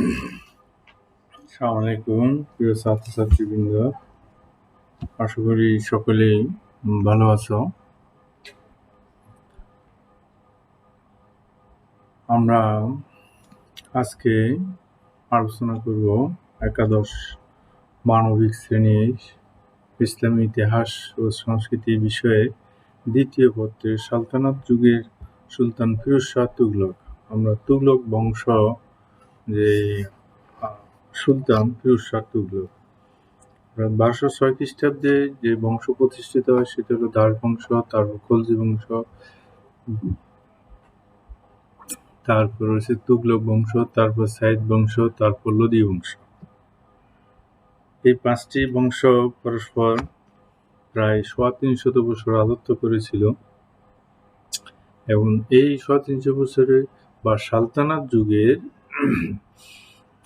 আসসালামু আলাইকুম প্রিয় ছাত্রছাত্রীবৃন্দ, আশা করি সকলেই ভালো আছো। আমরা আজকে আলোচনা করব একাদশ মানবিক শ্রেণীর ইসলামী ইতিহাস ও সংস্কৃতি বিষয়ে দ্বিতীয় পত্রের সালতানাত যুগের সুলতান ফিরোজ শাহ তুগলক। আমরা তুগলক বংশ যে সুলতান ফিরোজ শাহ তুগলক 1206 খ্রিস্টাব্দে যে বংশ প্রতিষ্ঠিত হয় সেটা হলো দাস বংশ, তারপর খলজি বংশ, তারপর হচ্ছে তুগলক বংশ, তারপর সাইদ বংশ, তারপর লোদি বংশ। এই 5টি বংশ পরস্পর প্রায় 350 বছর রাজত্ব করেছিল এবং এই 350 বছরে বা সালতানাত যুগের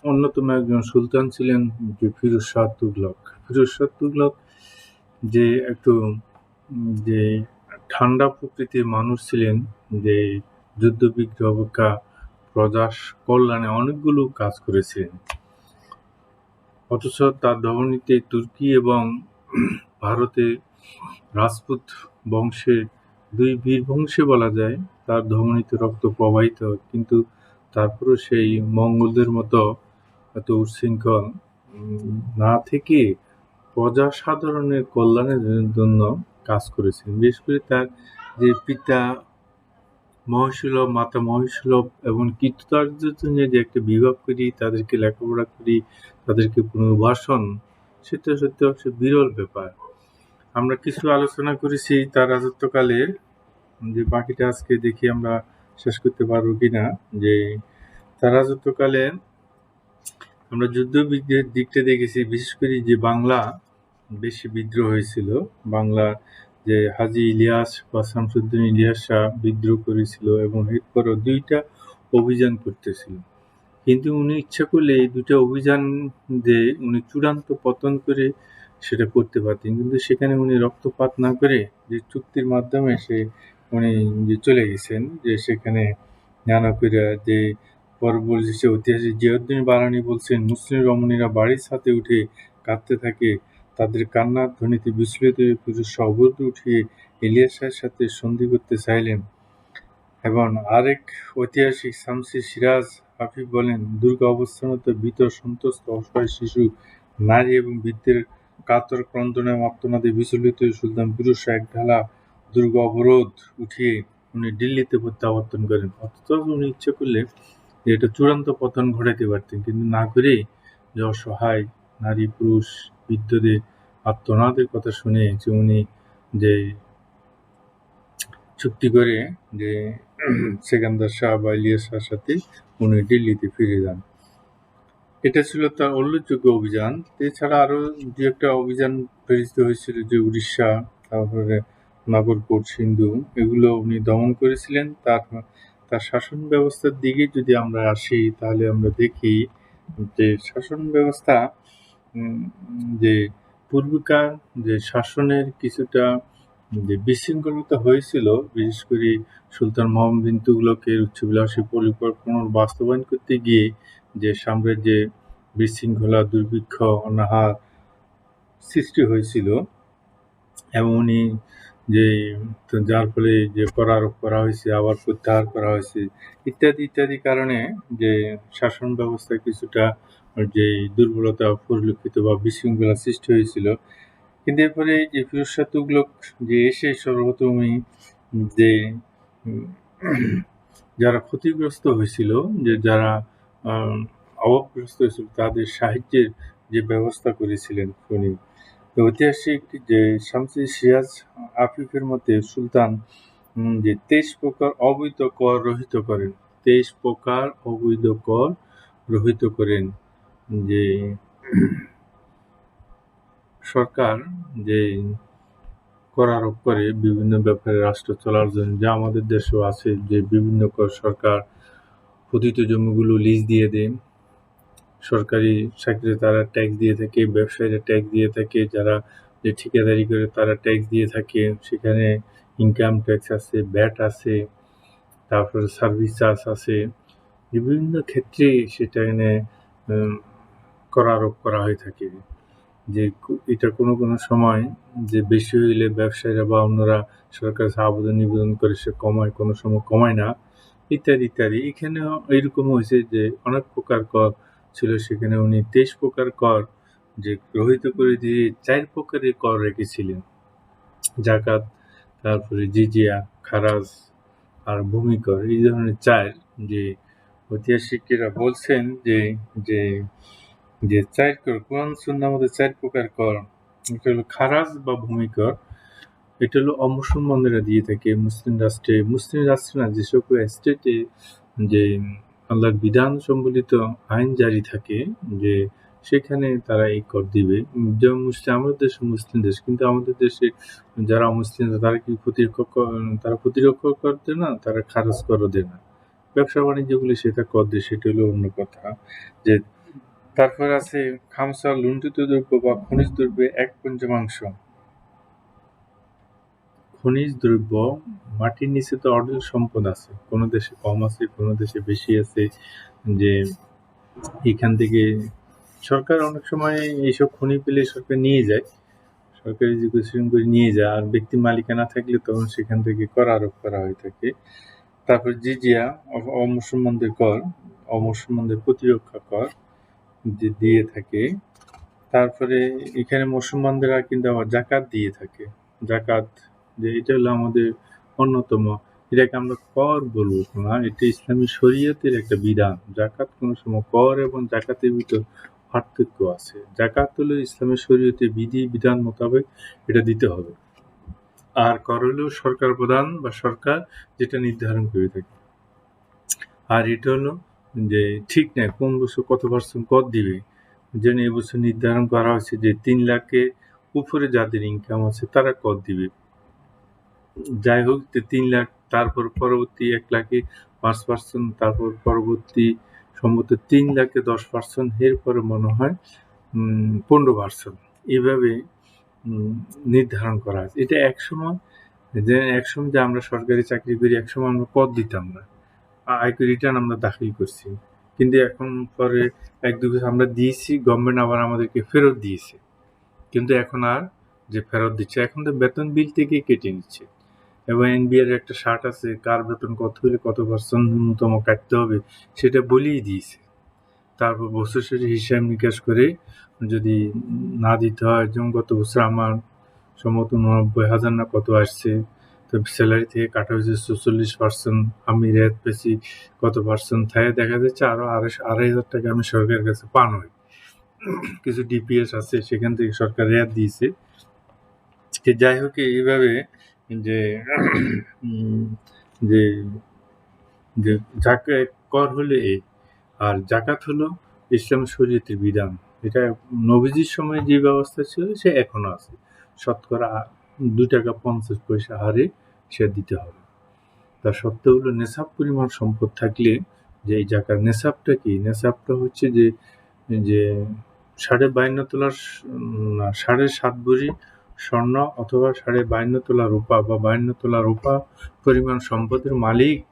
অন্যতম একজন সুলতান ছিলেন যে ফিরোজ শাহ তুগলক। ফিরোজ শাহ তুগলক যে একটু যে ঠান্ডা প্রকৃতির মানুষ ছিলেন, যে যুদ্ধ বিগ্রহ অপেক্ষা প্রজা কল্যাণে অনেকগুলো কাজ করেছিলেন, অথচ তার ধমনীতে তুর্কি এবং ভারতে রাজপুত বংশের দুই বীর বংশে বলা যায় তার ধমনীতে রক্ত প্রবাহিত, কিন্তু তারপরও সেই মঙ্গলদের মতো এত উচ্ছৃঙ্খল না থেকে প্রজা সাধারণের কল্যাণের জন্য কাজ করেছেন। বিশেষ করে তার যে পিতা মহীসুলভ, মাতা মহীসুলভ এবং কীর্তদার্যের জন্য যে একটা বিভাগ করি, তাদেরকে লেখাপড়া করি, তাদেরকে পুনর্বাসন, সেটা সত্যি হচ্ছে বিরল ব্যাপার। আমরা কিছু আলোচনা করেছি তার রাজত্বকালে, যে বাকিটা আজকে দেখি আমরা শেষ করতে পারবো কিনা। যে তার রাজত্বকালে আমরা যুদ্ধ বিগ্রহের দিকটা দেখেছি, বিশেষ করে যে বাংলা বেশি বিদ্রোহ হয়েছিল। বাংলা যে হাজী ইলিয়াস বা শামসুদ্দিন ইলিয়াস শাহ বিদ্রোহ করেছিল এবং এরপরও 2টা অভিযান করতেছিল, কিন্তু উনি ইচ্ছা করলে এই 2টা অভিযান যে উনি চূড়ান্ত পতন করে সেটা করতে পারতেন, কিন্তু সেখানে উনি রক্তপাত না করে যে চুক্তির মাধ্যমে উনি যে চলে গেছেন, যে সেখানে নানা করে যে পরবর্তী ঐতিহাসিক জিয়াউদ্দিন বারানী বলছেন, মুসলিম রমণীরা বাড়ির ছাদে উঠে কাঁদতে থাকে, তাদের কান্নার ধ্বনিতে বিচলিত হয়ে ফিরোজ শাহ উপরে উঠিয়ে ইলিয়াস শাহের সাথে সন্ধি করতে চাইলেন। এবং আরেক ঐতিহাসিক শামসি সিরাজ হাফিজ বলেন, দুর্গ অবস্থানত ভীত সন্ত্রস্ত অসহায় শিশু, নারী এবং বৃদ্ধের কাতর ক্রন্দনে আর্তনাদে বিচলিত হয়ে সুলতান ফিরোজ শাহ একঢালা দুর্গ অবরোধ উঠিয়ে উনি দিল্লিতে প্রত্যাবর্তন করেন। অথচ উনি ইচ্ছে করলে এটা চূড়ান্ত পতন ঘটাতে পারতেন, কিন্তু না করে যে অসহায় নারী, পুরুষ, বৃদ্ধদের আর্তনাদের কথা শুনে যে উনি যে চুক্তি করে যে সেকান্দার শাহ বা ইলিয়াস শাহের সাথে উনি দিল্লিতে ফিরে যান। এটা ছিল তার উল্লেখযোগ্য অভিযান। এছাড়া আরো 2-একটা অভিযান প্রেরিত হয়েছিল, যে উড়িষ্যা, তারপরে নাগরকোট, সিন্ধু, এগুলো উনি দমন করেছিলেন। তার শাসন ব্যবস্থার দিকে যদি আমরা আসি, তাহলে আমরা দেখি যে শাসন ব্যবস্থা যে পূর্বেকার যে শাসনের কিছুটা যে বিশৃঙ্খলতা হয়েছিল, বিশেষ করে সুলতান মোহাম্মদ বিন তুগলকের উচ্চাভিলাষী পরিকল্পনা বাস্তবায়ন করতে গিয়ে যে সাম্রাজ্যে বিশৃঙ্খলা, দুর্ভিক্ষ, অনাহার সৃষ্টি হয়েছিল এবং উনি যে যার ফলে যে করারোপ করা হয়েছে, আবার প্রত্যাহার করা হয়েছে, ইত্যাদি ইত্যাদি কারণে যে শাসন ব্যবস্থায় কিছুটা যে দুর্বলতা পরিলক্ষিত বা বিশৃঙ্খলা সৃষ্টি হয়েছিল। কিন্তু এরপরে যে ফিরোজ শাহ তুগলক যে এসে সর্বপ্রথমই যে যারা ক্ষতিগ্রস্ত হয়েছিল, যে যারা অভাবগ্রস্ত হয়েছিল, তাদের সাহায্যের যে ব্যবস্থা করেছিলেন উনি। ঐতিহাসিক যে শামসি সিরাজ আফিফের মতে সুলতান যে 23 প্রকার অবৈধ কর রহিত করেন, 23 প্রকার অবৈধ কর রহিত করেন। যে সরকার যে কর আরোপ করে বিভিন্ন ব্যাপারে রাষ্ট্র চলার জন্য, যা আমাদের দেশেও আছে, যে বিভিন্ন কর সরকার পতিত জমিগুলো লিজ দিয়ে দেন, সরকারি চাকরিতে তারা ট্যাক্স দিয়ে থাকে, ব্যবসায়ীরা ট্যাক্স দিয়ে থাকে, যারা যে ঠিকাদারি করে তারা ট্যাক্স দিয়ে থাকে, সেখানে ইনকাম ট্যাক্স আছে, ভ্যাট আছে, তারপরে সার্ভিস চার্জ আছে, বিভিন্ন ক্ষেত্রে সেখানে কর আরোপ করা হয়ে থাকে, যে এটা কোনো সময় যে বেশি হইলে ব্যবসায়ীরা বা অন্যরা সরকারের কাছে আবেদন নিবেদন করে সে কমায়, কোনো সময় কমায় না, ইত্যাদি ইত্যাদি। এখানেও এরকম হয়েছে যে অনেক প্রকার কর ছিল, সেখানে উনি 23 প্রকার কর যে রহিত করে দিয়ে 4 প্রকারের কর রেখেছিলেন: জাকাত, তারপরে জিজিয়া, খারাজ আর ভূমি কর। এই ধরনের 4, যে ঐতিহাসিকেরা বলছেন যে যে যে 4 কর, কোরআন সুন্নাহর মধ্যে 4 প্রকার কর। এটা হলো খারাজ বা ভূমি কর। এটা হলো অমুসলমানরা দিয়ে থাকে মুসলিম রাষ্ট্রে না, যে সকল স্টেটে যে আল্লাহর বিধান সম্বলিত আইন জারি থাকে, যে সেখানে তারা এই কর দিবে। যেমন আমাদের দেশ মুসলিম দেশ, কিন্তু আমাদের দেশে যারা অমুসলিম তারা কি প্রতিরক্ষা কর দেয় না, তারা খারাজ করও দেয় না। ব্যবসা বাণিজ্যগুলি সেটা কর দেয়, সেটা হলো অন্য কথা। যে তারপর আছে খামসা, লুণ্ঠিত দ্রব্য বা খনিজ দ্রব্যের 1/5। খনিজ দ্রব্য, মাটির নিচে তো অঢেল সম্পদ আছে, কোনো দেশে কম আছে, কোনো দেশে বেশি আছে। যে এখান থেকে সরকার অনেক সময় এইসব খনি পেলে সরকার নিয়ে যায়, সরকারি রিজিকুয়েশন করে নিয়ে যায়, আর ব্যক্তি মালিকানা থাকলে তখন সেখান থেকে কর আরোপ করা হয়ে থাকে। তারপর জিজিয়া, অমুসলমানদের কর, অমুসলমানদের প্রতিরক্ষা কর দিয়ে থাকে। তারপরে এখানে মুসলমানদেরা কিন্তু আবার জাকাত দিয়ে থাকে। জাকাত, যে এটা হলো আমাদের অন্যতম, এটাকে আমরা কর বলবো না, এটা ইসলামী শরীয়তের একটা বিধান। জাকাত কোনো সময় কর এবং জাকাতের ভিতর পার্থক্য আছে। জাকাত হলো ইসলামী শরীয়তের বিধি বিধান মোতাবেক এটা দিতে হবে, আর কর হলো সরকার প্রধান বা সরকার যেটা নির্ধারণ করে থাকে। আর এটা হলো যে ঠিক নাই কোন বছর কত পার্সেন্ট কর দিবে, যেন এবছর নির্ধারণ করা হয়েছে যে 3 লাখের উপরে যাদের ইনকাম আছে তারা কর দিবে। যাই হোক, 3 লাখ, তারপর পরবর্তী 1 লাখে 5%, তারপর পরবর্তী সম্ভবত 3 লাখে 10%, এরপরে মনে হয় 15%, এইভাবে নির্ধারণ করা আছে। এটা একসময় যে আমরা সরকারি চাকরি করি, একসময় আমরা কর দিতাম না, আয়কর রিটার্ন আমরা দাখিল করছি, কিন্তু এখন পরে 1-2 বছর আমরা দিয়েছি, গভর্নমেন্ট আবার আমাদেরকে ফেরত দিয়েছে, কিন্তু এখন আর যে ফেরত দিচ্ছে, এখন তো বেতন বিল থেকেই কেটে নিচ্ছে। এবং এনবিআর একটা শার্ট আছে, কার বেতন কত হলে কত পার্সেন্ট ন্যূনতম কাটতে হবে সেটা বলেই দিয়েছে। তারপর বছর শেষে হিসাব নিকাশ করে যদি না দিতে হয়, যেমন গত বছর আমার সম্ভবত 90,000 না কত আসছে, তো স্যালারি থেকে কাটা হয়েছে 44%, আমি রেট পেয়েছি কত পার্সেন্ট, থাকে দেখা যাচ্ছে আরো 2,500 টাকা আমি সরকারের কাছে পানো। কিছু ডিপিএস আছে, সেখান থেকে সরকার রেট দিয়েছে। যাই হোক, এইভাবে যে যে যে কর হলে এই, আর জাকাত হলো ইসলাম শরীয়তের বিধান। এটা নবীজির সময় যে ব্যবস্থা ছিল সে এখনো আছে, শতকরা 2 টাকা 50 পয়সা হারে সে দিতে হবে। তার সত্ত্বেও হলো নেশাব পরিমাণ সম্পদ থাকলে, যে এই জাকাত নেশাবটা কি, নেশাবটা হচ্ছে যে 52.5 তোলার 7.5 ভরি স্বর্ণ অথবা 52.5 তোলা রূপা বা 52 তোলা রূপা পরিমাণ সম্পদের মালিক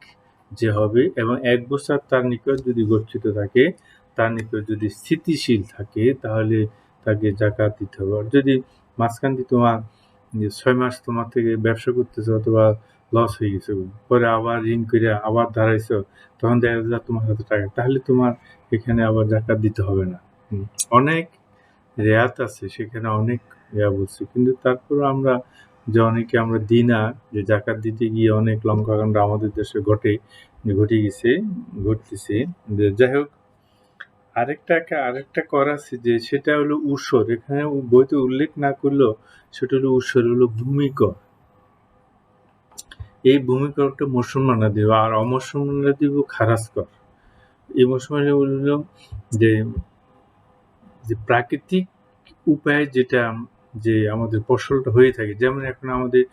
যে হবে, এবং 1 বছর তার নিকট যদি গচ্ছিত থাকে, তার নিকট যদি স্থিতিশীল থাকে, তাহলে তাকে জাকাত দিতে হবে। আর যদি মাঝখান দিয়ে তোমার 6 মাস তোমার থেকে ব্যবসা করতেছো অথবা লস হয়ে গেছে, পরে আবার ঋণ করে আবার দাঁড়াইছো, তখন দেখা যায় তোমার হাতে টাকা, তাহলে তোমার এখানে আবার জাকাত দিতে হবে না। অনেক রেয়াত আছে, সেখানে অনেক বলছি, কিন্তু তারপরে আমরা যে অনেকে আমরা দিই না, যে জাকাত দিতে গিয়ে অনেক লঙ্কাকাণ্ড আমাদের দেশে ঘটতেছে। যাই হোক, আরেকটা কর আছে, যে সেটা হলো উসর, এখানে বইতে উল্লেখ না করলেও সেটা হলো উসর, হলো ভূমি কর। এই ভূমি করটা মুসলমানরা দিব, আর অমুসলমানরা দিব খারাজ কর। এই মুসলমানরা বলল যে প্রাকৃতিক উপায়ে যেটা যে আমাদের ফসলটা হয়ে থাকে, যেমন এখন আমাদের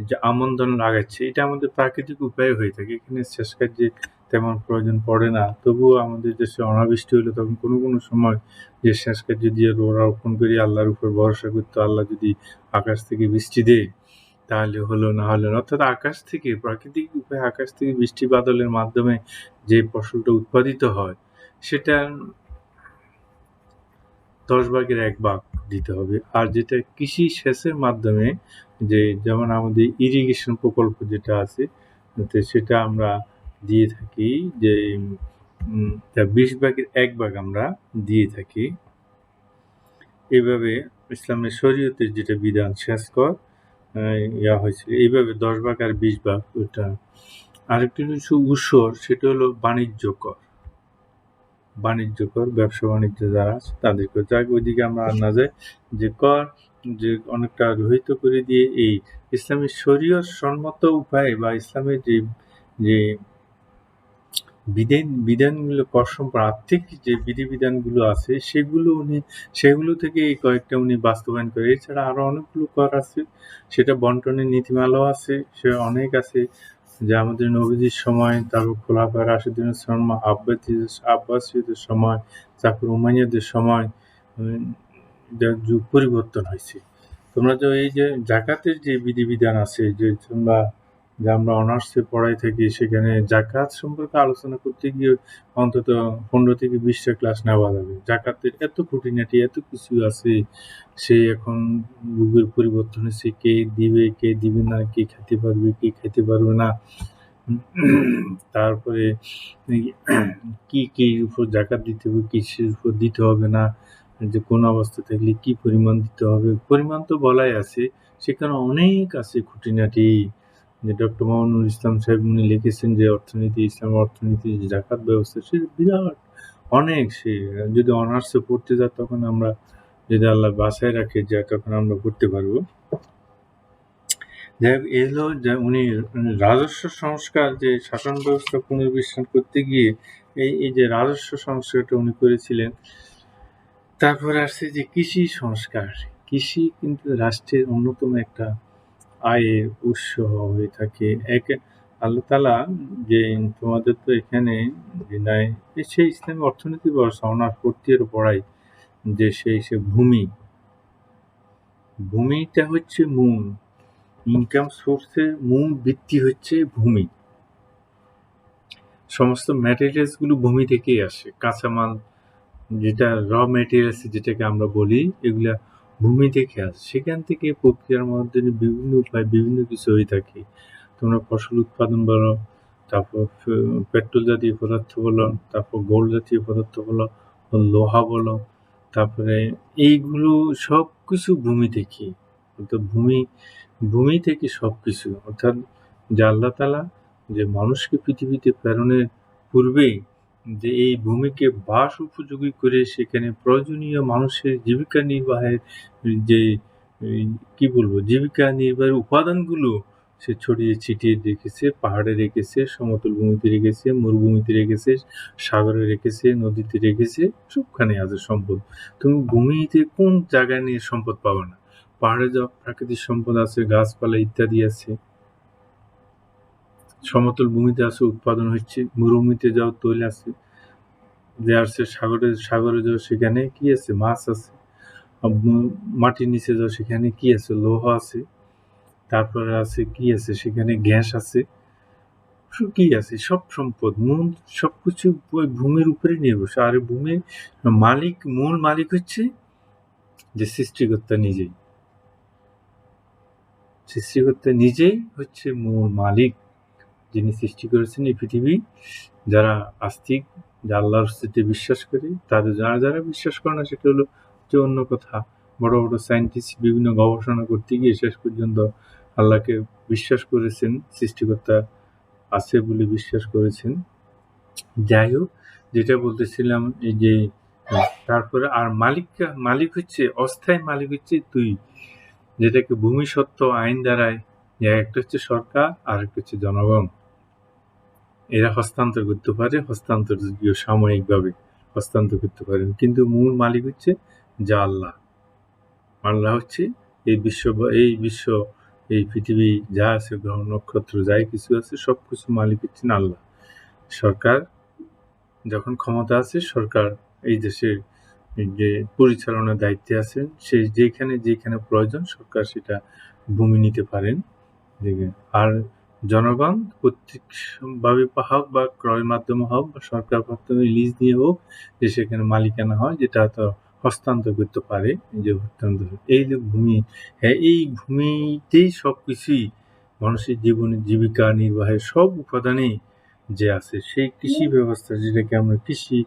যে আমন ধান লাগাচ্ছে, এটা আমাদের প্রাকৃতিক উপায়ে হয়ে থাকে, এখানে সেচ কার্যের তেমন প্রয়োজন পড়ে না। তবুও আমাদের দেশে অনাবৃষ্টি হলে তখন কোনো সময় যে সেচ কার্য দিয়ে রোপণ করি, আল্লাহর উপর ভরসা করতো, আল্লাহ যদি আকাশ থেকে বৃষ্টি দেয় তাহলে হলো, না হলো না। অর্থাৎ আকাশ থেকে, প্রাকৃতিক উপায়ে আকাশ থেকে বৃষ্টি বাদলের মাধ্যমে যে ফসলটা উৎপাদিত হয়, সেটা 1/10 দিতে হবে। আর যেটা কৃষি সেচের মাধ্যমে যেমন আমাদের ইরিগেশন প্রকল্প যেটা আছে সেটা আমরা দিয়ে থাকি যে 20/1 আমরা দিয়ে থাকি। এইভাবে ইসলামের শরীয়তের যেটা বিধান সেচ কর হয়েছে এইভাবে 10 আর 20 ওটা। আরেকটি হচ্ছে উসর, সেটা হলো বাণিজ্য কর, ব্যবসা বাণিজ্য যারা আছে তাদেরকে যাক ওইদিকে আমরা আর না যাই, যে কর যে অনেকটা রহিত করে দিয়ে এই ইসলামের শরীয়ত সম্মত উপায়ে বা ইসলামের যে বিধানগুলো কর সম্পর্কে আর্থিক যে বিধিবিধানগুলো আছে সেগুলো থেকে এই কয়েকটা উনি বাস্তবায়ন করে। এছাড়া আরো অনেকগুলো কর আছে, সেটা বন্টনের নীতিমালাও আছে, সে অনেক আছে যে আমাদের নবীজির সময়, তারপর খোলাফায়ে রাশিদুনের সময়, আব্বাসীয়দের সময়, তারপর উমাইয়াদের সময় যুগ পরিবর্তন হয়েছে। তোমরা যে এই যে জাকাতের যে বিধিবিধান আছে যে আমরা অনার্সে পড়াই থাকি, সেখানে জাকাত সম্পর্কে আলোচনা করতে গিয়ে অন্তত 15 থেকে 20টা ক্লাস নেওয়া যাবে। জাকাতের এত খুঁটিনাটি এত কিছু আছে, সে এখন যুগের পরিবর্তন হয়েছে, কে দিবে কে দিবে না, কে খেতে পারবে কে খেতে পারবে না, তারপরে কি উপর জাকাত দিতে হবে, কিসের উপর দিতে হবে না, যে কোন অবস্থা থাকলে কি পরিমাণ দিতে হবে, পরিমাণ তো বলাই আছে, সেখানে অনেক আছে খুঁটিনাটি। যে ডক্টর মামুনুল ইসলাম সাহেব উনি লিখেছেন যে ইসলাম অর্থনীতি যে জাকাত ব্যবস্থা, সে বিরাট অনেক। সে যদি অনার্সে পড়তে যায় তখন আমরা, যদি আল্লাহ বাসায় রাখে যায়, তখন আমরা পড়তে পারবো। যাই হোক, এলো যে উনি রাজস্ব সংস্কার যে শাসন ব্যবস্থা পুনর্বিন্যাস করতে গিয়ে এই যে রাজস্ব সংস্কারটা উনি করেছিলেন। তারপরে আসছে যে কৃষি সংস্কার। কৃষি কিন্তু রাষ্ট্রের অন্যতম একটা আয়ের উৎস হয়ে থাকে। আল্লাহ তাআলা যে তোমাদের তো এখানে নাই, সেই ইসলামী অর্থনীতি অনার্স 4th ইয়ারে পড়াই, যে সে ভূমিটা হচ্ছে মূল ইনকাম সোর্সের মূল ভিত্তি হচ্ছে ভূমি। সমস্ত ম্যাটেরিয়ালস গুলো ভূমি থেকেই আসে। কাঁচামাল যেটা র ম্যাটেরিয়ালস যেটাকে আমরা বলি, এগুলা ভূমি থেকে আসে। সেখান থেকে প্রক্রিয়ার মাধ্যমে বিভিন্ন উপায়ে বিভিন্ন কিছু হয়ে থাকে। তোমরা ফসল উৎপাদন বলো, তারপর পেট্রোল জাতীয় পদার্থ বলো, তারপর গোল্ড জাতীয় পদার্থ বলো, লোহা বলো, তারপরে এইগুলো সবকিছু ভূমি থেকে। অর্থাৎ ভূমি থেকে সবকিছু, অর্থাৎ যে আল্লাহ তাআলা যে মানুষকে পৃথিবীতে প্রেরণের পূর্বেই যে এই ভূমিকে বাস উপযোগী করে সেখানে প্রয়োজনীয় মানুষের জীবিকা নির্বাহের যে জীবিকা নির্বাহের উপাদানগুলো সে ছড়িয়ে ছিটিয়ে রেখেছে। পাহাড়ে রেখেছে, সমতল ভূমিতে রেখেছে, মরুভূমিতে রেখেছে, সাগরে রেখেছে, নদীতে রেখেছে, সবখানে আছে সম্পদ। তুমি ভূমিতে কোন জায়গায় নিয়ে সম্পদ পাবে না? পাহাড়ে যাও, প্রাকৃতিক সম্পদ আছে, গাছপালা ইত্যাদি আছে। সমতল ভূমিতে আছে, উৎপাদন হচ্ছে। মরুভূমিতে যাও, তৈল আছে। সাগরে যাও, সেখানে কি আছে? মাছ আছে। মাটির নিচে যাও, সেখানে কি আছে? লৌহ আছে। তারপরে আছে কি আছে? সেখানে গ্যাস আছে। কি আছে? সব সম্পদ মূল সবকিছু ওই ভূমির উপরে নির্ভরশীল। আর ভূমির মূল মালিক হচ্ছে যে সৃষ্টিকর্তা নিজেই। সৃষ্টিকর্তা নিজেই হচ্ছে মূল মালিক, যিনি সৃষ্টি করেছেন এই পৃথিবী। যারা আস্তিক, যে আল্লাহর অস্তিত্বে বিশ্বাস করে, তাদের যারা বিশ্বাস করে না, সেটা হলো যে অন্য কথা। বড় বড় সায়েন্টিস্ট বিভিন্ন গবেষণা করতে গিয়ে শেষ পর্যন্ত আল্লাহকে বিশ্বাস করেছেন, সৃষ্টিকর্তা আছে বলে বিশ্বাস করেছেন। যাই হোক, যেটা বলতেছিলাম, এই যে তারপরে আর মালিক হচ্ছে, অস্থায়ী মালিক হচ্ছে তুই, যেটাকে ভূমি সত্ত্ব আইন দ্বারায়, একটা হচ্ছে সরকার আর একটা হচ্ছে জনগণ। এরা হস্তান্তর করতে পারে, সাময়িকভাবে হস্তান্তর করতে পারে, কিন্তু মূল মালিক হচ্ছে যা আল্লাহ। আল্লাহ হচ্ছে এই বিশ্ব, এই পৃথিবী যা আছে, গ্রহ নক্ষত্র যাই কিছু আছে, সবকিছু মালিক হচ্ছেন আল্লাহ। সরকার যখন ক্ষমতা আছে, সরকার এই দেশের যে পরিচালনার দায়িত্বে আছেন, সে যেখানে প্রয়োজন সরকার সেটা ভূমি নিতে পারেন। আর জনগণ কর্তৃকভাবে হোক বা ক্রয়ের মাধ্যমে হোক বা সরকার মাধ্যমে লিজ দিয়ে হোক, যে সেখানে মালিকানা হয়, যেটা তো হস্তান্তর করতে পারে, যে হস্তান্তর এই যে ভূমি, এই ভূমিতেই সবকিছুই মানুষের জীবনে জীবিকা নির্বাহের সব উপাদানেই যে আছে, সেই কৃষি ব্যবস্থা যেটাকে আমরা কৃষি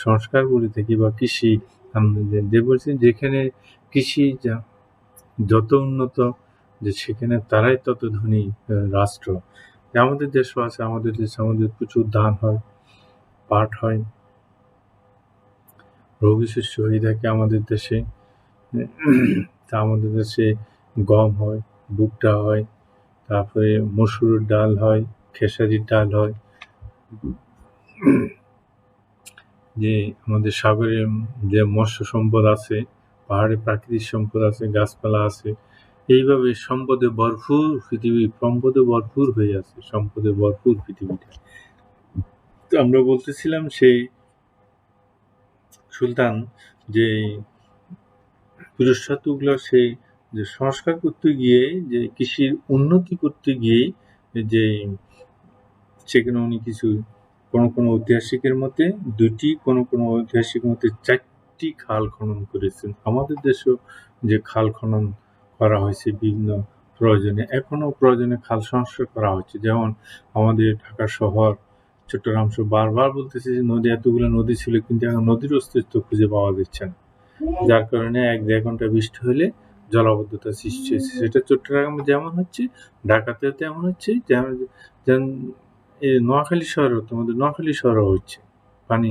সংস্কার বলে থাকি বা কৃষি যে বলছেন, যেখানে কৃষি যত উন্নত, যে সেখানে তারাই তত ধনী রাষ্ট্র। আমাদের দেশও আছে, আমাদের প্রচুর ধান হয়, পাট হয়, রবি শস্য হয়ে থাকে আমাদের দেশে। তা আমাদের দেশে গম হয়, ভুট্টা হয়, তারপরে মসুরের ডাল হয়, খেসারির ডাল হয়। যে আমাদের সাগরে যে মৎস্য সম্পদ আছে, পাহাড়ে প্রাকৃতিক সম্পদ আছে, গাছপালা আছে, এইভাবে সম্পদে ভরপুর পৃথিবী, সম্পদে ভরপুর হয়ে আছে, সম্পদে ভরপুর পৃথিবীটা। তো আমরা বলতেছিলাম সেই সুলতান যে পুরুষত্বগুলো সেই যে সংস্কার করতে গিয়ে, যে কৃষির উন্নতি করতে গিয়ে, যে সেখানে উনি কিছু কোনো ঐতিহাসিকের মতে ২টি, কোনো ঐতিহাসিক মতে ৪টি খাল খনন করেছেন। আমাদের দেশেও যে খাল খনন করা হয়েছে বিভিন্ন প্রয়োজনে, এখনো প্রয়োজনে খাল সংস্কার করা হচ্ছে। যেমন আমাদের ঢাকা শহর, চট্টগ্রাম শহর, বারবার বলতেছে যে নদী, এতগুলো নদী ছিল কিন্তু এখন নদীর অস্তিত্ব খুঁজে পাওয়া যাচ্ছে না, যার কারণে ১-১.৫ ঘন্টা বৃষ্টি হলে জলাবদ্ধতার সৃষ্টি হয়েছে। সেটা চট্টগ্রামে যেমন হচ্ছে, ঢাকাতেও তেমন হচ্ছে, যেমন এই নোয়াখালী শহরেও, তোমাদের নোয়াখালী শহরেও হচ্ছে, পানি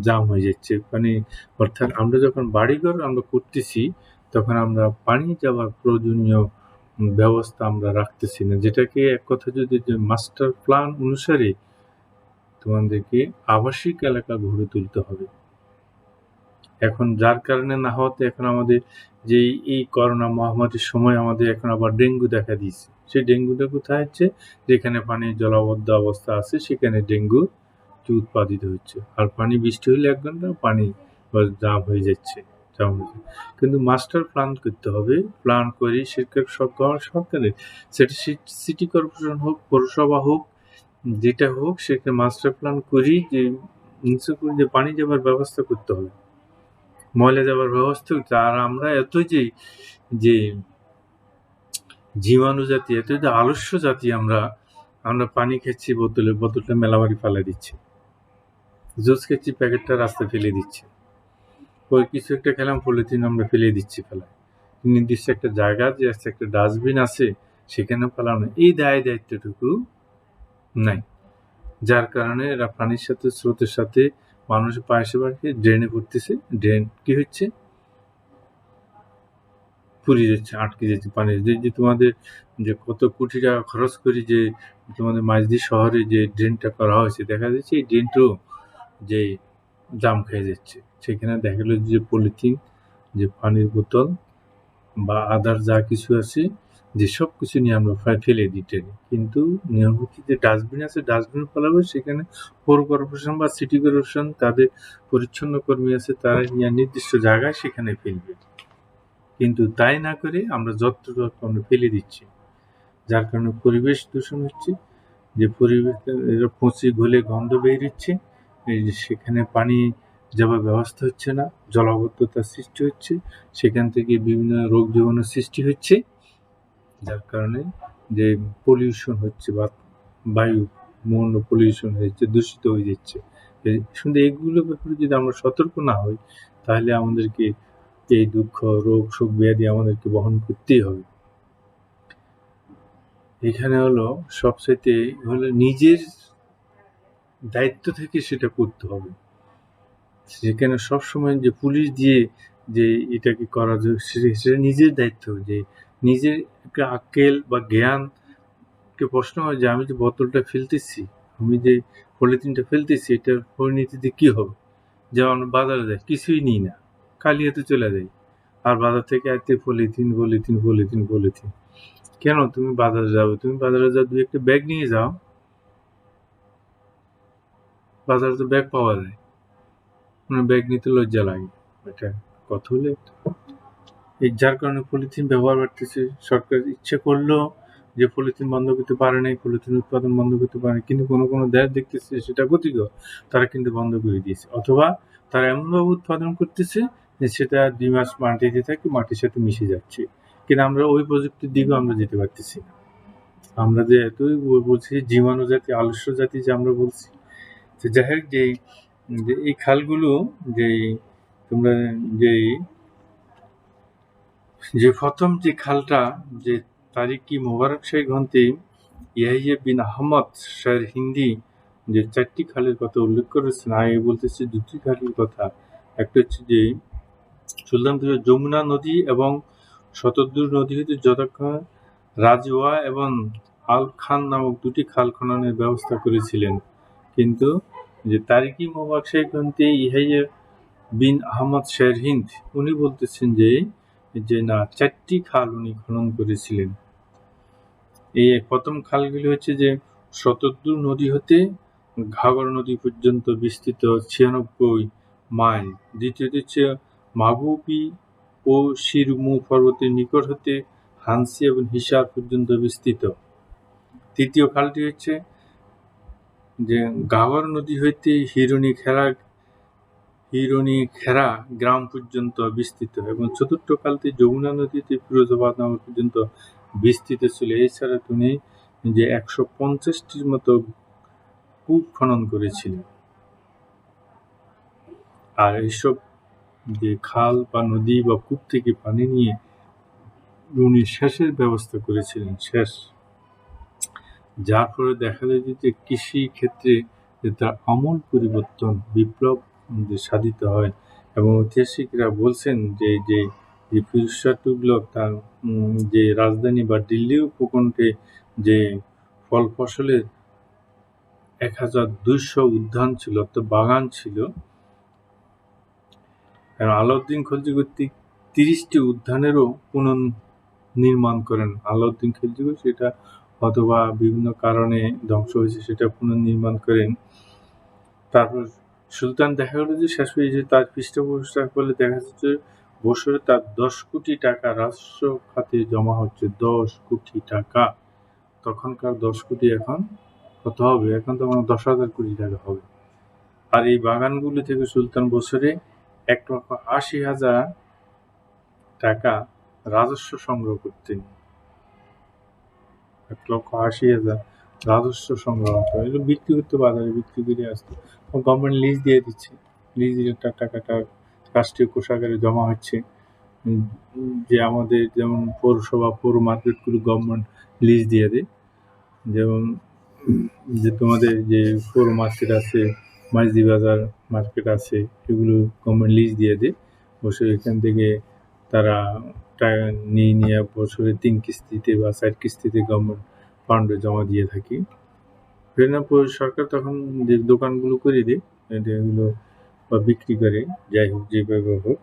জাম হয়ে যাচ্ছে। অর্থাৎ আমরা যখন বাড়িঘর আমরা করতেছি, তখন আমরা পানি যাওয়ার প্রয়োজনীয় ব্যবস্থা আমরা রাখতেছি না, যেটাকে এক কথা যদি যে মাস্টার প্ল্যান অনুসারে তোমাদেরকে আবাসিক এলাকা গড়ে তুলতে হবে। এখন যার কারণে না হওয়াতে এখন আমাদের যে এই করোনা মহামারীর সময় আমাদের এখন আবার ডেঙ্গু দেখা দিয়েছে। সেই ডেঙ্গুটা কোথায় হচ্ছে? যেখানে পানির জলাবদ্ধ অবস্থা আছে, সেখানে ডেঙ্গু উৎপাদিত হচ্ছে। আর পানি বৃষ্টি হলে ১ ঘন্টা পানি জাম হয়ে যাচ্ছে। কিন্তু মাস্টার প্ল্যান করতে হবে, প্ল্যান করে সরকারের, সেটা সিটি কর্পোরেশন হোক, পৌরসভা হোক, যেটা হোক, সেটা মাস্টার প্ল্যান করি যে পানি যাবার ব্যবস্থা করতে হবে, ময়লা যাবার ব্যবস্থা করতে। আর আমরা এতই যে জীবাণু জাতি, এতই যে আলস্য জাতি, আমরা পানি খাচ্ছি বোতলটা মেলামারি ফেলে দিচ্ছি, জুস খাচ্ছি প্যাকেটটা রাস্তায় ফেলে দিচ্ছি, ওই কিছু একটা খেলাম পলিথিন আমরা ফেলে দিচ্ছি ফেলায়। নির্দিষ্ট একটা জায়গা যে আছে, একটা ডাস্টবিন আছে, সেখানে ফেলানো, এই দায়িত্বটুকু নাই। যার কারণে এরা পানির সাথে, স্রোতের সাথে মানুষের পাশে ড্রেনে পড়তেছে। ড্রেন কি হচ্ছে? ফুরিয়ে যাচ্ছে, আটকে যাচ্ছে পানি। যে তোমাদের যে কত কোটি টাকা খরচ করে যে তোমাদের মাঝদি শহরে যে ড্রেনটা করা হয়েছে, দেখা যাচ্ছে এই ড্রেনটাও যে জাম খেয়ে যাচ্ছে। সেখানে দেখা গেল যে পলিথিন, যে পানির বোতল বা আদার যা কিছু আছে, যে সব কিছু নিয়ে আমরা ফেলে দিই ট্রেনে। কিন্তু নিয়মিত যে ডাস্টবিন আছে, ডাস্টবিন ফেলাবে, সেখানে পৌর কর্পোরেশন বা সিটি কর্পোরেশন তাদের পরিচ্ছন্ন কর্মী আছে, তারা নিয়ে নির্দিষ্ট জায়গায় সেখানে ফেলবে। কিন্তু তাই না করে আমরা যত্রতত্র আমরা ফেলে দিচ্ছি, যার কারণে পরিবেশ দূষণ হচ্ছে। যে পরিবেশ পচে গলে গন্ধ বেরিয়েছে, এই যে সেখানে পানি যাওয়ার ব্যবস্থা হচ্ছে না, জলাবদ্ধতার সৃষ্টি হচ্ছে, সেখান থেকে বিভিন্ন রোগ জীবাণুর সৃষ্টি হচ্ছে, যার কারণে যে পলিউশন হচ্ছে বা বায়ু মন্ডল পলিউশন হয়েছে, দূষিত হয়ে যাচ্ছে। শুধু এইগুলোর ব্যাপারে যদি আমরা সতর্ক না হই, তাহলে আমাদেরকে এই দুঃখ, রোগ, শোক, ব্যাধি আমাদেরকে বহন করতেই হবে। এখানে হলো সবচাইতে হলো নিজের দায়িত্ব থেকে সেটা করতে হবে। সেখানে সবসময় যে পুলিশ দিয়ে যে এটাকে করা যায়, সেটা নিজের দায়িত্ব। যে নিজের একটা আক্কেল বা জ্ঞানকে প্রশ্ন হয় যে আমি যে বোতলটা ফেলতেছি, আমি যে পলিথিনটা ফেলতেছি, এটার পরিণতিতে কি হবে? যেমন বাজারে যাই, কিছুই নিই না, খালি হাতে চলে যাই, আর বাজার থেকে আসতে পলিথিন। কেন তুমি বাজারে যাবে? তুমি বাজারে যাও, ২-১টা ব্যাগ নিয়ে যাও, বাজারে তো ব্যাগ পাওয়া যায়, ব্যাগ নিতে লজ্জা লাগে। এটা কথা হলে এই যার কারণে পলিথিন ব্যবহার বাড়তেছে। সরকার ইচ্ছে করলেও যে পলিথিন বন্ধ করতে পারে নাই, পলিথিন উৎপাদন বন্ধ করতে পারে, কিন্তু কোনো দেশ দেখতেছে সেটা ক্ষতিকর, তারা কিন্তু বন্ধ করে দিয়েছে। অথবা তারা এমনভাবে উৎপাদন করতেছে যে সেটা ২ মাস মাটিতে থাকে, মাটির সাথে মিশে যাচ্ছে। কিন্তু আমরা ওই প্রযুক্তির দিকেও আমরা যেতে পারতেছি না। আমরা যে এতই বলছি জীবাণু জাতি, আলস্য জাতি যে আমরা বলছি। তো যাই হোক, যে এই খালগুলো, যেই তোমরা যেই যে প্রথম যে খালটা, যে তারিকি মোবারক শাহী গ্রন্থে ইয়াহিয়া বিন আহমদ শাহ হিন্দি যে ৪টি খালের কথা উল্লেখ করেছেন, আগে বলতেছে ২টি খালের কথা। একটা হচ্ছে যে সুলতানপুরের যমুনা নদী এবং শতদ্রু নদী হতে যথাক্রমে রাজওয়া এবং আল খান নামক ২টি খাল খননের ব্যবস্থা করেছিলেন। কিন্তু যে তারিকি মোবারক শাহী গ্রন্থে ইয়াহিয়া বিন আহমদ শাহ হিন্দ উনি বলতেছেন যে না, ৪টি খাল উনি খনন করেছিলেন। এই প্রথম খালগুলি হচ্ছে যে শতদ্রু নদী হতে ঘাগর নদী পর্যন্ত বিস্তৃত ৯৬ মাইল। দ্বিতীয়টি হচ্ছে মাহবুবী ও শিরমু পর্বতের নিকট হতে হানসি এবং হিসার পর্যন্ত বিস্তৃত। তৃতীয় খালটি হচ্ছে যে ঘাগর নদী হইতে হিরণীখেরা গ্রাম পর্যন্ত বিস্তৃত, এবং চতুর্থ খালটি যমুনা নদীতে ফিরোজাবাদ নগর পর্যন্ত বিস্তৃত ছিল। এছাড়া তিনি যে ১৫০টির মতো কূপ খনন করেছিলেন। আর এইসব যে খাল বা নদী বা কূপ থেকে পানি নিয়ে উনি সেচের ব্যবস্থা করেছিলেন, সেচ। যার ফলে দেখা যায় যে কৃষি ক্ষেত্রে তার আমূল পরিবর্তন, বিপ্লব সাধিত হয়। এবং ঐতিহাসিকরা বলছেন যে যে ফিরোজ শাহ তুগলক তার যে রাজধানী বা দিল্লি উপকণ্ঠে যে ফল ফসলের ১,২০০ উদ্যান ছিল, অর্থাৎ বাগান ছিল। আলাউদ্দিন খলজি কর্তৃক ৩০টি উদ্যানেরও পুনর্নির্মাণ করেন আলাউদ্দিন খলজি। সেটা অথবা বিভিন্ন কারণে ধ্বংস হয়েছে, সেটা পুনর্নির্মাণ করেন। তারপর সুলতান দেখা গেল যে শেষ হয়েছে, তার পৃষ্ঠপোষকতা করলে দেখা যাচ্ছে বছরে তার ১০ কোটি টাকা রাজস্ব খাতে জমা হচ্ছে। ১০ কোটি টাকা। তখনকার ১০ কোটি এখন কত হবে? এখন তো আমার ১০,০০০ কোটি টাকা হবে। আর এই বাগানগুলি থেকে সুলতান বছরে ১,৮০,০০০ টাকা রাজস্ব সংগ্রহ করতেন। ১,৮০,০০০ রাজস্ব সংগ্রহ করতে, এগুলো বিক্রি করতে, বাজারে বিক্রি করে আসতো। গভর্নমেন্ট লিজ দিয়ে দিচ্ছে, লিজ দিলে তার টাকাটা রাষ্ট্রীয় কোষাগারে জমা হচ্ছে। যে আমাদের যেমন পৌরসভা, পৌর মার্কেটগুলো গভর্নমেন্ট লিজ দিয়ে দেয়। যেমন যে তোমাদের যে পৌর মার্কেট আছে, মাঝদি বাজার মার্কেট আছে, এগুলো গভর্নমেন্ট লিজ দিয়ে দেয়। বছরে এখান থেকে তারা টাকা নিয়ে বছরে ৩ কিস্তিতে বা ৪ কিস্তিতে গভর্নমেন্ট ফান্ডে জমা দিয়ে থাকি। সরকার তখন যে দোকানগুলো করে দেয়, এগুলো বা বিক্রি করে, যাই হোক, যেভাবে হোক।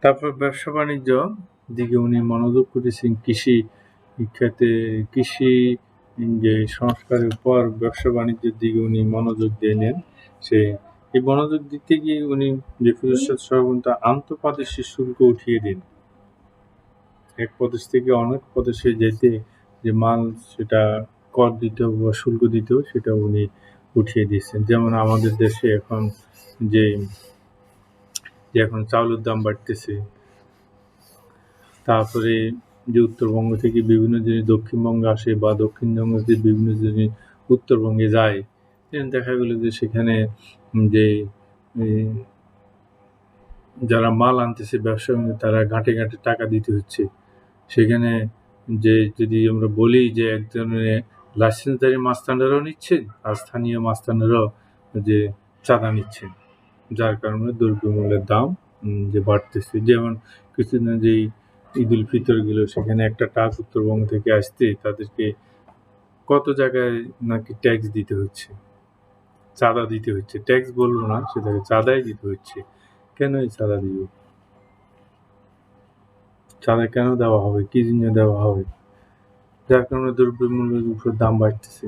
তারপর ব্যবসা বাণিজ্য দিকে উনি মনোযোগ করেছেন। কৃষি খাতে, কৃষি যে সংস্কারের পর ব্যবসা বাণিজ্যের দিকে উনি মনোযোগ দিলেন। এই মনোযোগ দিতে গিয়ে উনি যে ফিরোজ শাহ সর্বন্ত আন্তঃপ্রাদেশিক শুল্ক উঠিয়ে দিন। এক প্রদেশ থেকে অনেক প্রদেশে যেতে যে মাল সেটা কর দিতে হবে বা শুল্ক দিতে হবে, সেটা উনি উঠিয়ে দিয়েছেন। যেমন আমাদের দেশে এখন যে এখন চাউলের দাম বাড়তেছে, তারপরে যে উত্তরবঙ্গ থেকে বিভিন্ন জিনিস দক্ষিণবঙ্গে আসে বা দক্ষিণবঙ্গ থেকে বিভিন্ন জিনিস উত্তরবঙ্গে যায়, দেখা গেল যে সেখানে যে যারা মাল আনতেছে ব্যবসা, তারা ঘাটে ঘাটে টাকা দিতে হচ্ছে। সেখানে যে যদি আমরা বলি যে একজনের লাইসেন্সধারী মাস্তানরাও নিচ্ছেন আর স্থানীয় মাস্তানরাও যে চাঁদা নিচ্ছেন, যার কারণে দ্রব্যমূল্যের দাম যে বাড়তেছে। যেমন কিছুদিন যেই ঈদ উল ফিতর গেল, সেখানে একটা ট্রাক উত্তরবঙ্গ থেকে আসতে তাদেরকে কত জায়গায় নাকি ট্যাক্স দিতে হচ্ছে, চাঁদা দিতে হচ্ছে। ট্যাক্স বলবো না, সেটাকে চাঁদাই দিতে হচ্ছে। কেন এই চাঁদা দিব? চাঁদা কেন দেওয়া হবে? কি জন্য দেওয়া হবে? যার কারণে দ্রব্যমূল্যের উপর দাম বাড়তেছে।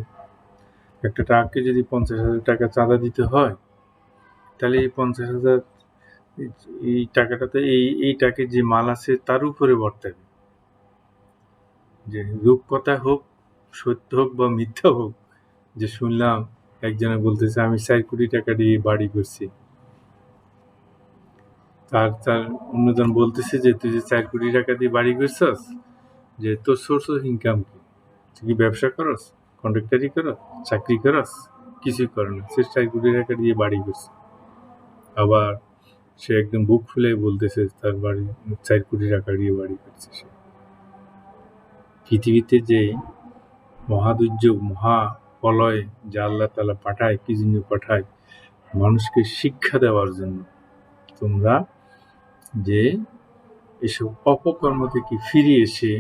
একটা ট্রাককে যদি ৫০,০০০ টাকা চাঁদা দিতে হয়, তাহলে এই ৫০,০০০ এই টাকাটাতে এই ট্রাকের যে মাল আছে তার উপরে বর্তাবে। যে রূপকথা হোক, সত্য হোক বা মিথ্যা হোক, যে শুনলাম একজনে বলতেছে আমি ৪ কোটি টাকা দিয়ে বাড়ি করছি। তার অন্যজন বলতেছে যে, "তুই যে ৪ কোটি টাকা দিয়ে বাড়ি করছস, যে তোর সোর্স অফ ইনকাম কি? তুই কি ব্যবসা করস? কন্ডাক্টরি করস? চাকরি করস?" কিছুই করে না। সে ৪ কোটি টাকা দিয়ে বাড়ি করছে। আবার সে একদম বুক ফুলে বলতেছে তার বাড়ি ৪ কোটি টাকা দিয়ে বাড়ি করছে সে। পৃথিবীতে যে মহাদুর্যোগ, মহাপ্রলয় যে আল্লাহ তাআলা পাঠায়, কি জন্য পাঠায়? মানুষকে শিক্ষা দেওয়ার জন্য। তোমরা যে এসব অপকর্ম থেকে ফিরে এসে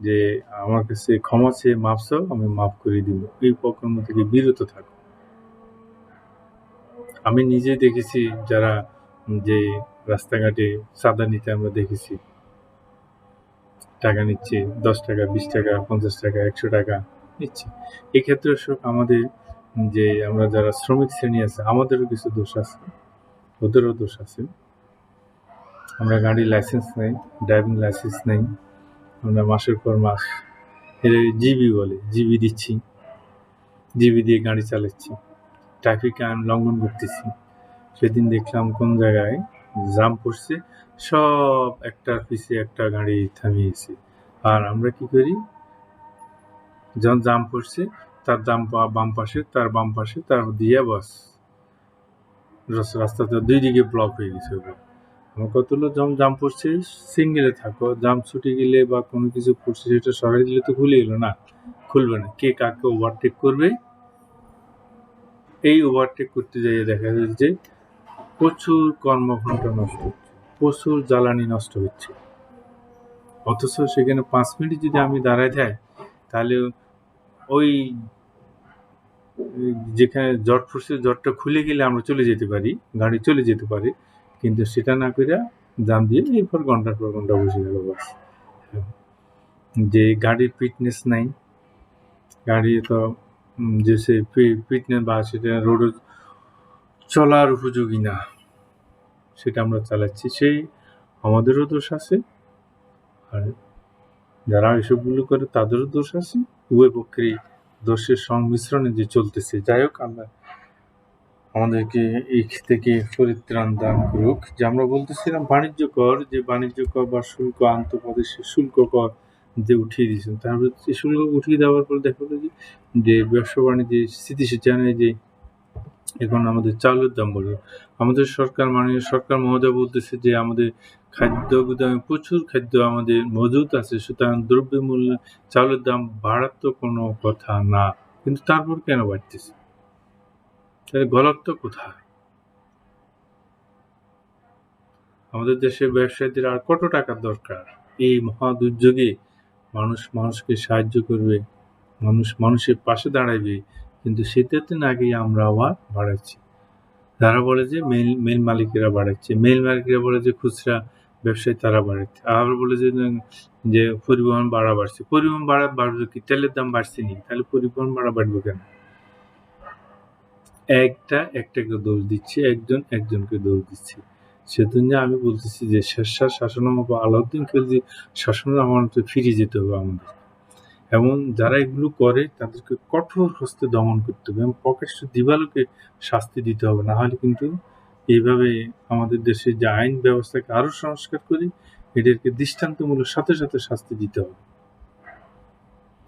যে আমার কাছে ক্ষমা চেয়ে মাপ চাও, আমি মাফ করে দিব। এই অপকর্ম থেকে বিরত থাকো। আমি নিজে দেখেছি যারা যে রাস্তাঘাটে চাঁদা নিতে আমরা দেখেছি। টাকা নিচ্ছে, ৳১০, ৳২০, ৳৫০, ৳১০০ নিচ্ছে। এক্ষেত্রে আমাদের যে আমরা যারা শ্রমিক শ্রেণী আছে, আমাদেরও কিছু দোষ আছে, ওদেরও দোষ আছে। আমরা গাড়ির লাইসেন্স নেই, ড্রাইভিং লাইসেন্স নেই। আমরা মাসের পর মাস জিবি বলে, জিবি দিচ্ছি, জিবি দিয়ে গাড়ি চালাচ্ছি, ট্রাফিক আইন লঙ্ঘন করতেছি। সেদিন দেখলাম কোন জায়গায় জ্যাম পড়ছে, সব একটার পিছে একটা গাড়ি থামিয়েছে। আর আমরা কি করি? যখন জ্যাম পড়ছে তার বাম পাশে, তার বাম পাশে তার দিয়ে বাস রাস্তাটা ২ দিকে ব্লক হয়ে গেছে। আমার কথা হলো যখন জ্যাম পড়ছে সিঙ্গেলে থাকো, জ্যাম ছুটে গেলে বা কোনো কিছু পড়ছে সেটা সরাই দিলে তো খুলে গেল না, খুলবে না। কে কাকে ওভারটেক করবে, এই ওভারটেক করতে যাইয়ে দেখা যাচ্ছে যে প্রচুর কর্মঘণ্টা নষ্ট হচ্ছে, প্রচুর জ্বালানি নষ্ট হচ্ছে। অথচ সেখানে ৫ মিনিট যদি আমি দাঁড়ায় যাই, তাহলে ওই যেখানে জট পড়ছে জটটা খুলে গেলে আমরা চলে যেতে পারি, গাড়ি চলে যেতে পারে। কিন্তু সেটা না কইরা জ্যাম দিয়ে এরপর ঘন্টার পর ঘন্টা বসে গেল বাস। যে গাড়ির ফিটনেস নাই, গাড়ি তো যে সে ফিটনেস বা সেটা রোডে চলার উপযোগী না, সেটা আমরা চালাচ্ছি। সেই আমাদেরও দোষ আছে, আর যারা এসবগুলো করে তাদেরও দোষ আছে। উভয় পক্ষেরই দোষের সংমিশ্রণে যে চলতেছে। যাই হোক, আল্লাহ আমাদেরকে এই থেকে পরিত্রাণ দান করুক। যে আমরা বলতেছিলাম বাণিজ্য কর, যে বাণিজ্য কর বা শুল্ক, আন্তঃপ্রদেশে শুল্ক কর যে উঠিয়ে দিয়েছেন, তারপরে শুল্ক উঠিয়ে দেওয়ার পর দেখা গেল যে ব্যবসা বাণিজ্যে স্থিতিশীল যে এখন আমাদের চালের দাম বাড়বে। আমাদের সরকার, মাননীয় সরকার মহোদয় বলতেছে যে আমাদের খাদ্য গুদামে প্রচুর খাদ্য আমাদের মজুত আছে, সুতরাং দ্রব্যমূল্য চালের দাম বাড়ার তো কোনো কথা না। কিন্তু তারপর কেন বাড়তেছে? তাহলে গলতটা কোথায়? আমাদের দেশের ব্যবসায়ীদের আর কত টাকার দরকার? এই মহা দুর্যোগে মানুষকে সাহায্য করবে, মানুষের পাশে দাঁড়াবে, কিন্তু সেটাতে না গিয়ে আমরা আবার বাড়াচ্ছি। তারা বলে যে মিল মালিকেরা বাড়াচ্ছে, মিল মালিকেরা বলে যে খুচরা ব্যবসায়ী তারা বাড়াচ্ছে, আবার বলে যে পরিবহন ভাড়া বাড়ছে। পরিবহন ভাড়া বাড়বে কি? তেলের দাম বাড়ছে নি, তাহলে পরিবহন ভাড়া বাড়বে কেন? একটাকে দোষ দিচ্ছে, একজন একজনকে দোষ দিচ্ছে। সেজন্য আমি বলতেছি যে শেরশাহ শাসনামল বা আলাউদ্দিন খিলজির শাসনামলে ফিরে যেতে হবে আমাদের। এবং যারা এগুলো করে তাদেরকে কঠোর হস্তে দমন করতে হবে এবং প্রকাশ্য দিবালোকে শাস্তি দিতে হবে। না হলে কিন্তু এইভাবে আমাদের দেশের যে আইন ব্যবস্থাকে আরো সংস্কার করি, এদেরকে দৃষ্টান্তমূলক সাথে সাথে শাস্তি দিতে হবে।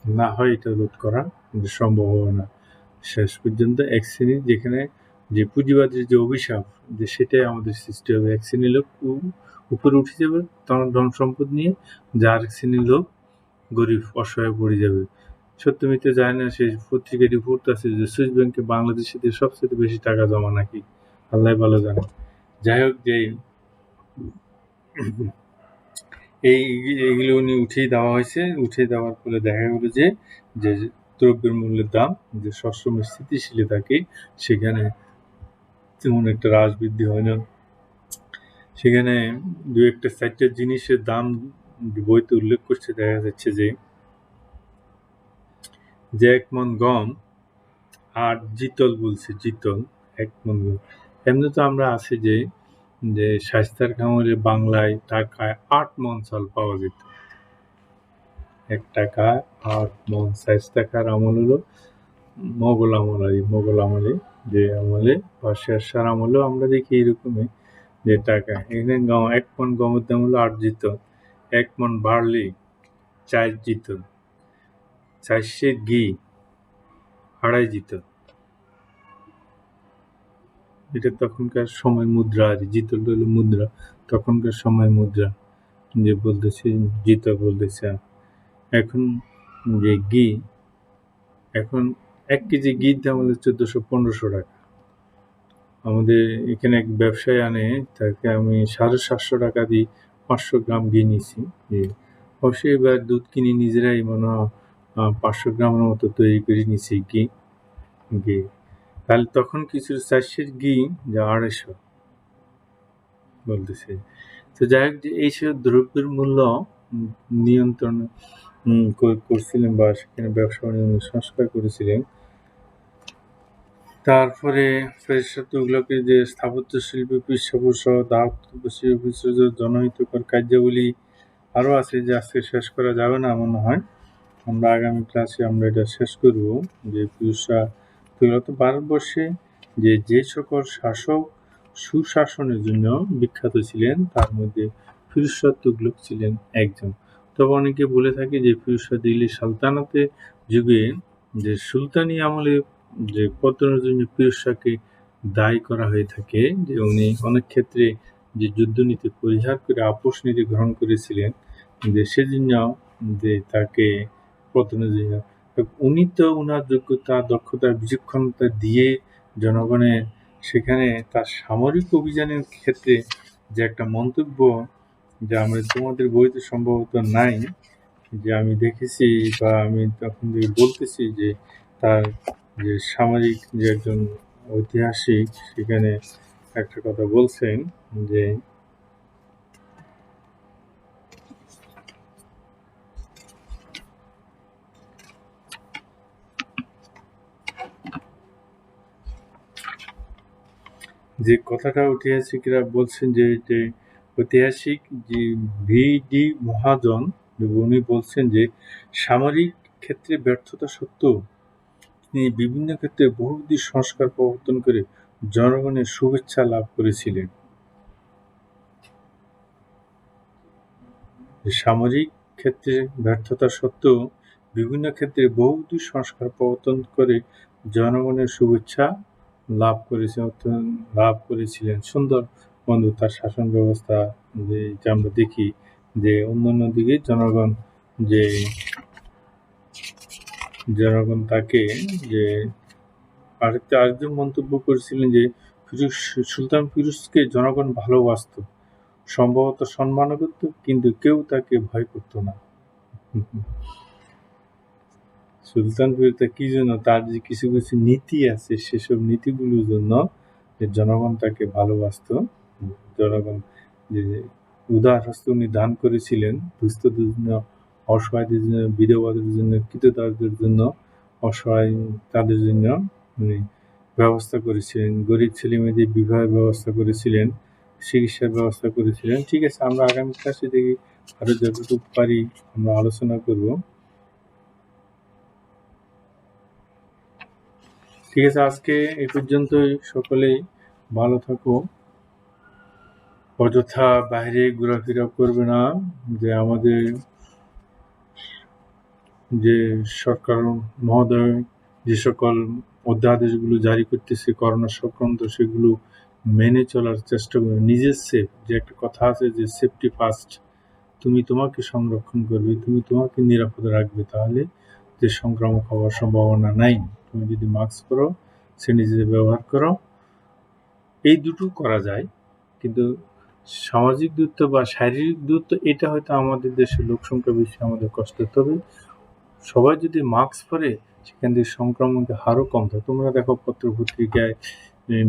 না হয় এটা রোধ করা কিন্তু সম্ভব হবে না। শেষ পর্যন্ত এক শ্রেণীর যেখানে যে পুঁজিবাদের যে অভিশাপ, যে সেটাই আমাদের সৃষ্টি হবে। এক শ্রেণীর লোক উপরে উঠে যাবে ধন সম্পদ নিয়ে, যে আরেক শ্রেণীর লোক গরিব অসহায় পড়ে যাবে। সত্য মিথ্যা জানি না, সেই পত্রিকায় রিপোর্ট আছে যে সুইস ব্যাংকে বাংলাদেশিদের সবচেয়ে বেশি টাকা জমা নাকি, আল্লাহ ভালো জানে। যাই হোক, যে এইগুলো উনি উঠিয়ে দেওয়া হয়েছে, উঠিয়ে দেওয়ার ফলে দেখা গেল যে যে দ্রব্যের মূল্যের দাম যে সবসময় স্থিতিশীল থাকে, সেখানে তেমন একটা হ্রাস বৃদ্ধি হয় না। সেখানে দু একটা ৪টা জিনিসের দাম বইতে উল্লেখ করছে, দেখা যাচ্ছে যে এক মণ গম আর জিতল বলছে, জিতল ১ মণ গম। এমনি তো আমরা আছি যে শায়েস্তার খামারে বাংলায় টাকায় ৮ মণ চাল পাওয়া যেত। ১ টাকায় ৮ মণ। শায়েস্তা খাঁর আমল হলো মোগল আমলে, যে আমলে বা শেরশাহর আমলেও আমরা দেখি এরকমই যে টাকা এখানে গম ১ মণ গমের দাম হলো ৮ জিত, ১ মণ বার্লি ৪ জিত, ৪ সের ঘি ২.৫ জিত। এটা তখনকার সময় মুদ্রা আর জিতটা হলো মুদ্রা, তখনকার সময় মুদ্রা যে বলতেছে জিত বলতেছে। এখন যে ঘি, এখন ১ কেজি ঘির দাম হলো ১৪০০-১৫০০ টাকা। আমাদের এখানে এক ব্যবসায়ী আনে, তাকে আমি ৭৫০ টাকা দিয়ে ৫০০ গ্রাম ঘি নিয়েছি। অবশ্যই এবার দুধ কিনে নিজেরাই মনে হয় ৫০০ গ্রামের মতো তৈরি করে নিয়েছি ঘি। তাহলে তখন কিছু ৪ সের ঘি যা ২৫০ বলতেছে। তো যাই হোক, যে এইসব দ্রব্যের মূল্য নিয়ন্ত্রণ করছিলেন বা সেখানে ব্যবসা বাণিজ্য সংস্কার করেছিলেন। তারপরে ফেরেশতাগুলোকে যে স্থাপত্য শিল্পে পৃষ্ঠপোষক, দাতব্য শিল্পে জনহিতকর কার্যাবলী আরও আছে, যে আজকে শেষ করা যাবে না মনে হয়। আমরা আগামী ক্লাসে আমরা এটা শেষ করব, যে ভারতবর্ষে যে সকল শাসক সুশাসনের জন্য বিখ্যাত ছিলেন তার মধ্যে ফিরোজ শাহ তুগলক ছিলেন একজন। তবে অনেকে বলে থাকে যে ফিরোজ শাহ দিল্লি সালতানাতের যুগে যে সুলতানি আমলে যে পতনের জন্য ফিরোজ শাহকে দায়ী করা হয়ে থাকে, যে উনি অনেক ক্ষেত্রে যে যুদ্ধনীতি পরিহার করে আপোষ নীতি গ্রহণ করেছিলেন, যে সেজন্য যে তাকে পতনের জন্য উনি তো উনার যোগ্যতা, দক্ষতা, বিচক্ষণতা দিয়ে জনগণের সেখানে তার সামরিক অভিযানের ক্ষেত্রে যে একটা মন্তব্য, যা আমরা তোমাদের বইতে সম্ভবত নাই, যে আমি দেখেছি বা আমি তখন থেকে বলতেছি, যে তার যে সামরিক যে একজন ঐতিহাসিক সেখানে একটা কথা বলছেন, যে যে কথাটা ঐতিহাসিকরা বলছেন, যে ঐতিহাসিক যে ভি.ডি. মহাজন, উনি বলছেন যে সামরিক ক্ষেত্রে ব্যর্থতা সত্ত্বেও তিনি বিভিন্ন ক্ষেত্রে বহুবিধ সংস্কার প্রবর্তন করে জনগণের শুভেচ্ছা লাভ করেছিলেন। সামরিক ক্ষেত্রে ব্যর্থতা সত্ত্বেও বিভিন্ন ক্ষেত্রে বহুবিধ সংস্কার প্রবর্তন করে জনগণের শুভেচ্ছা লাভ করেছিলেন। সুন্দর বন্ধু তার শাসন ব্যবস্থা, যে আমরা দেখি যে অন্যান্য দিকে জনগণ তাকে যে আরেকজন মন্তব্য করেছিলেন, যে সুলতান ফিরোজকে জনগণ ভালোবাসত, সম্ভবত সম্মানও করত, কিন্তু কেউ তাকে ভয় করত না। সুলতান ফিরোজ কি জন্য, তার যে কিছু কিছু নীতি আছে, সেসব নীতিগুলোর জন্য যে জনগণ তাকে ভালোবাসত। জনগণ যে উদার হস্তে উনি দান করেছিলেন, দুস্থদের জন্য, অসহায়দের জন্য, বিধবাদের জন্য, কৃতদাসদের জন্য, অসহায় তাদের জন্য উনি ব্যবস্থা করেছিলেন। গরিব ছেলেমেয়েদের বিবাহের ব্যবস্থা করেছিলেন, চিকিৎসার ব্যবস্থা করেছিলেন। ঠিক আছে, আমরা আগামী ক্লাসে দেখি আরও যতটুকু পারি আমরা আলোচনা করব। ঠিক আছে, আজকে এই পর্যন্তই। সকলেই ভালো থাকো, অযথা বাইরে ঘোরাফেরা করবে না। যে আমাদের যে সরকার মহোদয় যে সকল অধ্যাদেশগুলো জারি করতেছে করোনা সংক্রান্ত, সেগুলো মেনে চলার চেষ্টা করবে। নিজের যে একটা কথা আছে যে সেফটি ফার্স্ট, তুমি তোমাকে সংরক্ষণ করবে, তুমি তোমাকে নিরাপদে রাখবে, তাহলে যে সংক্রামক হওয়ার সম্ভাবনা নাই। তুমি যদি মাস্ক পরো, স্যানিটাইজার ব্যবহার করো, এই দুটো করা যায়। কিন্তু সামাজিক দূরত্ব বা শারীরিক দূরত্ব, এটা হয়তো আমাদের দেশের লোক সংখ্যা বেশি, আমাদের কষ্ট। তবে সবাই যদি মাস্ক পরে, সেখান থেকে সংক্রমণের হারও কম থাকে। তোমরা দেখো পত্রপত্রিকায়,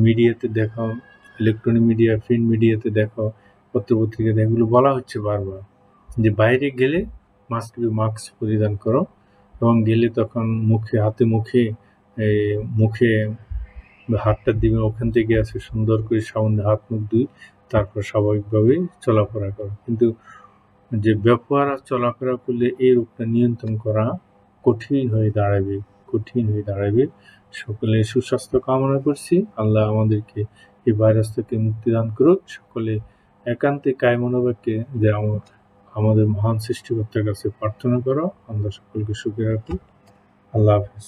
মিডিয়াতে দেখো, ইলেকট্রনিক মিডিয়া, প্রিন্ট মিডিয়াতে দেখো, পত্রপত্রিকাতে এগুলো বলা হচ্ছে বারবার, যে বাইরে গেলে মাস্ক পরিধান করো, এবং গেলে তখন মুখে হাতটা দিবে, ওখান থেকে আসে সুন্দর করে সাবান দিয়ে হাত মুখ ধুই, তারপর স্বাভাবিকভাবে চলাফেরা করো। কিন্তু যে ব্যবহার আর চলাফেরা করলে এই রোগটা নিয়ন্ত্রণ করা কঠিন হয়ে দাঁড়াবে, কঠিন হয়ে দাঁড়াবে। সকলের সুস্বাস্থ্য কামনা করছি। আল্লাহ আমাদেরকে এই ভাইরাস থেকে মুক্তি দান করুক। সকলে একান্তে কায় মনোবাক্যে যে আমাদের মহান সৃষ্টিকর্তার কাছে প্রার্থনা করো। আল্লাহ সকলকে সুখে রাখুক। আল্লাহ হাফেজ।